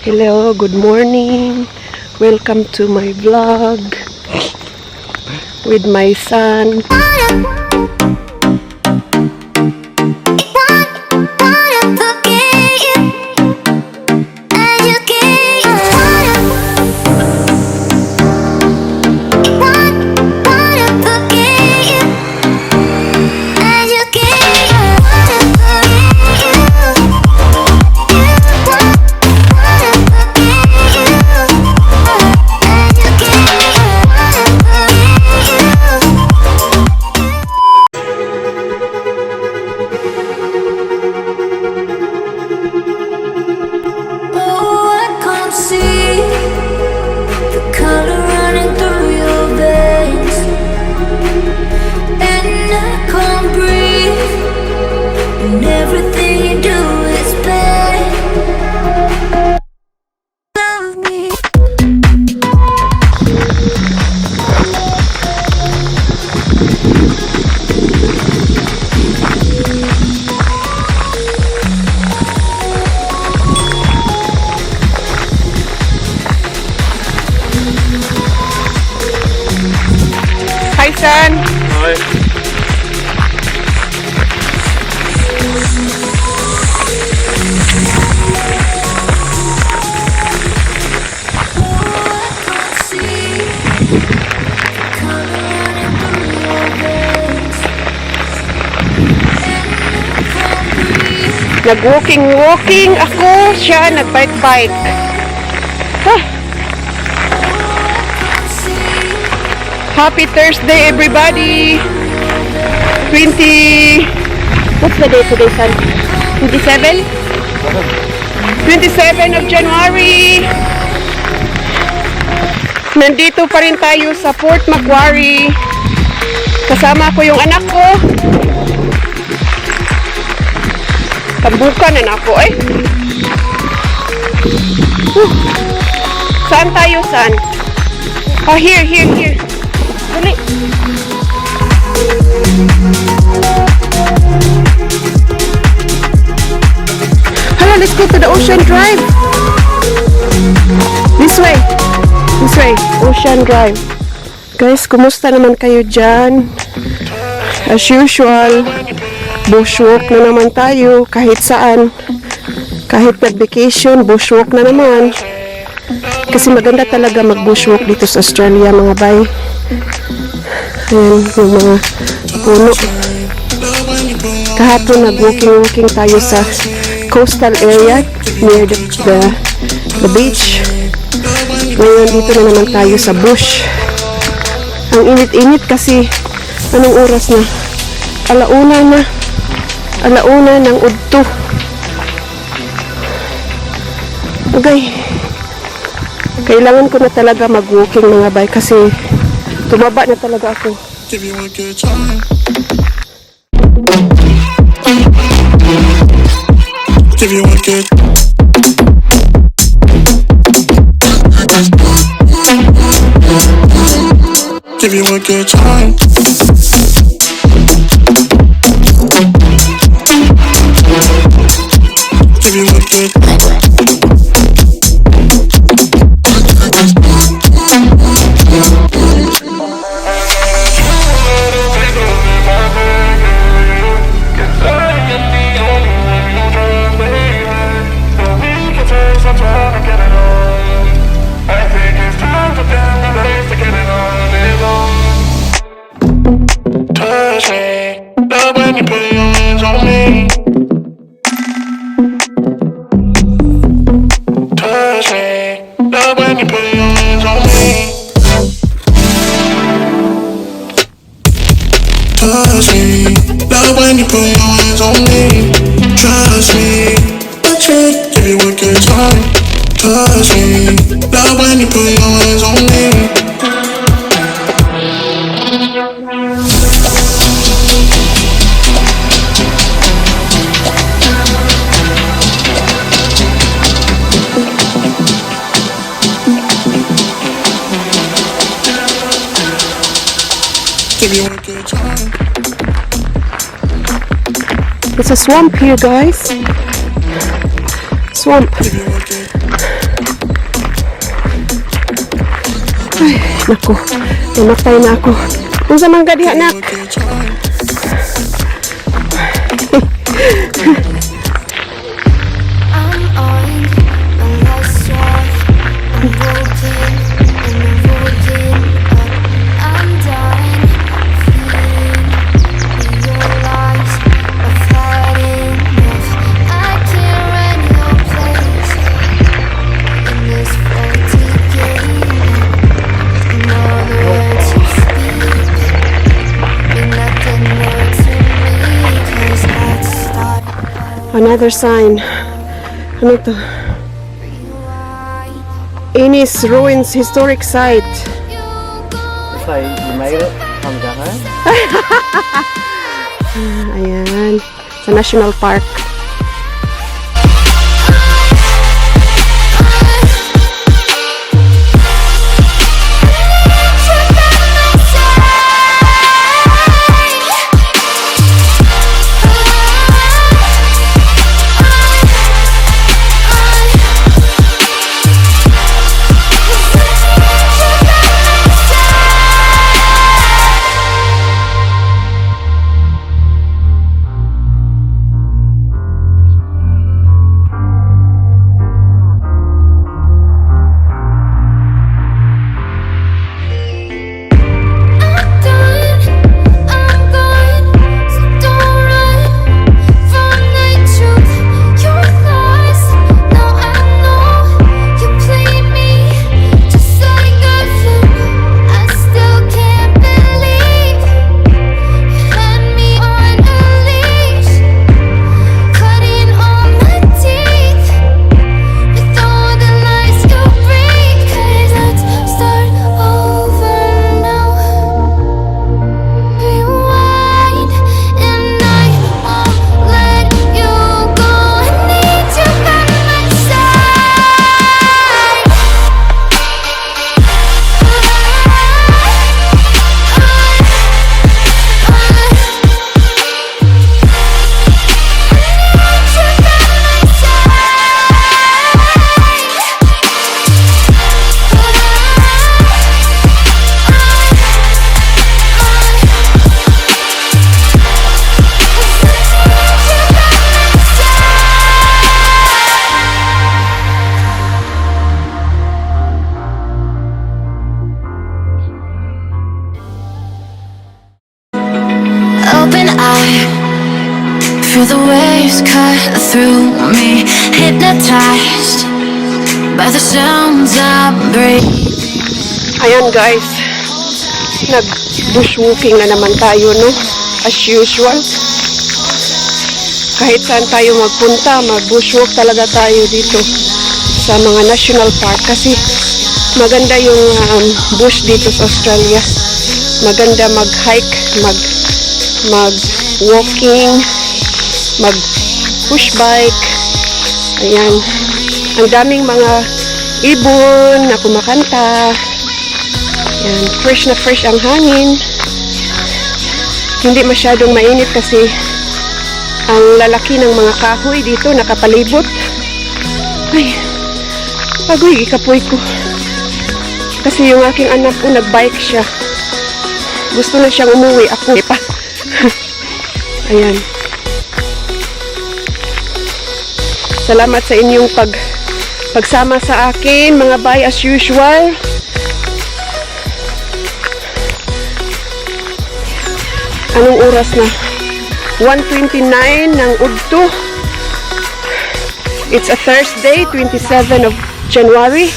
Hello, good morning. Welcome to my vlog with my son. Hi, son. Hi. Nag-walking ako, siya nag-bike. Huh. Happy Thursday, everybody! What's the day today, son? 27? 27 of January! Nandito pa rin tayo sa Port Macquarie. Kasama ko yung anak ko. Tambukan na ako, eh. Saan tayo, son? Oh, here. Dali. Hala, let's go to the Ocean Drive. This way, Ocean Drive. Guys, kumusta naman kayo dyan? As usual, bushwalk na naman tayo kahit saan. Kahit nag-vacation, bushwalk na naman. Kasi maganda talaga mag-bushwalk dito sa Australia, mga bay. Ayan, yung mga puno. Kahapon nag-walking tayo sa coastal area near the beach. Ngayon dito na naman tayo sa bush. Ang init-init kasi anong oras na? Alauna ng udto. Okay. Kailangan ko na talaga mag-walking, mga bay, kasi tumaba na talaga ako. Give you a good time. Give you a good. Give you a good time. Give you a good. Trust me, love when you put your hands on me. Trust me, give you a good time. Trust me, love when you put your hands on me. Give you a good time. It's a swamp here, guys. Swamp. Naku, namatay na ako. Unsa man gadi anak? Another sign. Ano to? Inis Ruins Historic Site. It's like you made it from behind. Ayan. Sa National Park. Open eye, feel the waves cut through me, hypnotized by the sounds I breathe. Ayan guys, nag-bushwalking na naman tayo, no? As usual. Kahit saan tayo magpunta, mag-bushwalk talaga tayo dito sa mga national park kasi maganda yung bush dito sa Australia. Maganda mag-hike, mag-walking, mag-push bike. Ayan. Ang daming mga ibon na kumakanta. Ayan. Fresh na fresh ang hangin. Hindi masyadong mainit kasi ang lalaki ng mga kahoy dito nakapalibot. Ay, agoy, ikapoy ko. Kasi yung aking anak ko nagbike siya. Gusto na siyang umuwi. Ako pa. Ayan. Salamat sa inyong pagsama sa akin, mga bay, as usual. Anong oras na? 1:29 ng udto. It's a Thursday, 27 of January.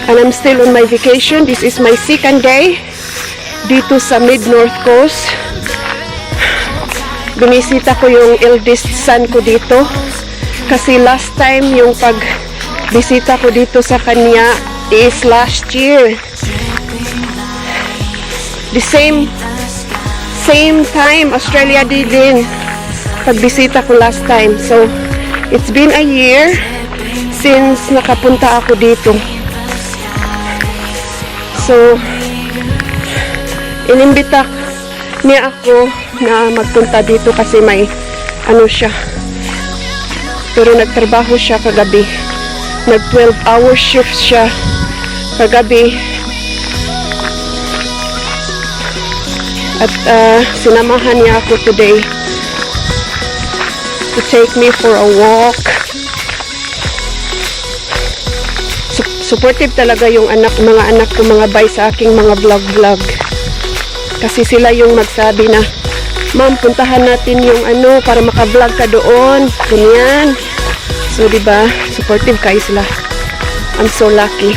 And I'm still on my vacation. This is my second day dito sa Mid-North Coast. Binisita ko yung eldest son ko dito. Kasi last time yung pagbisita ko dito sa kanya is last year. The same time Australia din pagbisita ko last time. So it's been a year since nakapunta ako dito. So inimbita niya ako na magpunta dito kasi may ano siya. Pero nagtrabaho siya kagabi. Nag 12-hour shift siya kagabi. At sinamahan niya ako today to take me for a walk. Supportive talaga yung mga anak ko, mga bay sa aking mga vlog. Kasi sila yung magsabi na, "Ma'am, puntahan natin yung para maka-vlog ka doon." Ganyan. So, diba? Supportive kayo sila. I'm so lucky.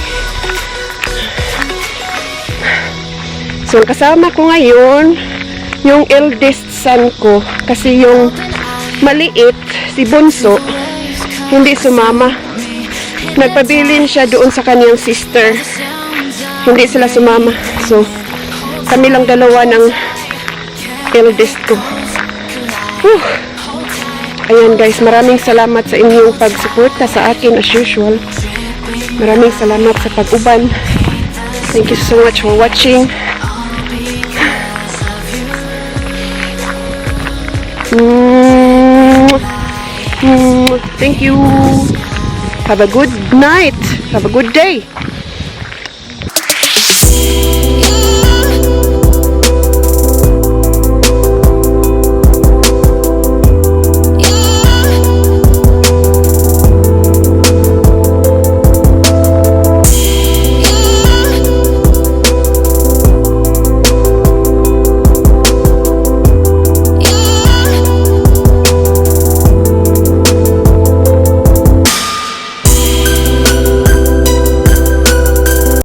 So, kasama ko ngayon yung eldest son ko. Kasi yung maliit, si Bunso, hindi sumama. Nagpabilin siya doon sa kanyang sister. Hindi sila sumama. So, kami lang dalawa ng eldest ko. Whew. Ayan guys, maraming salamat sa inyong pagsuporta sa akin as usual. Maraming salamat sa pag-uban. Thank you so much for watching. Thank you. Have a good night. Have a good day.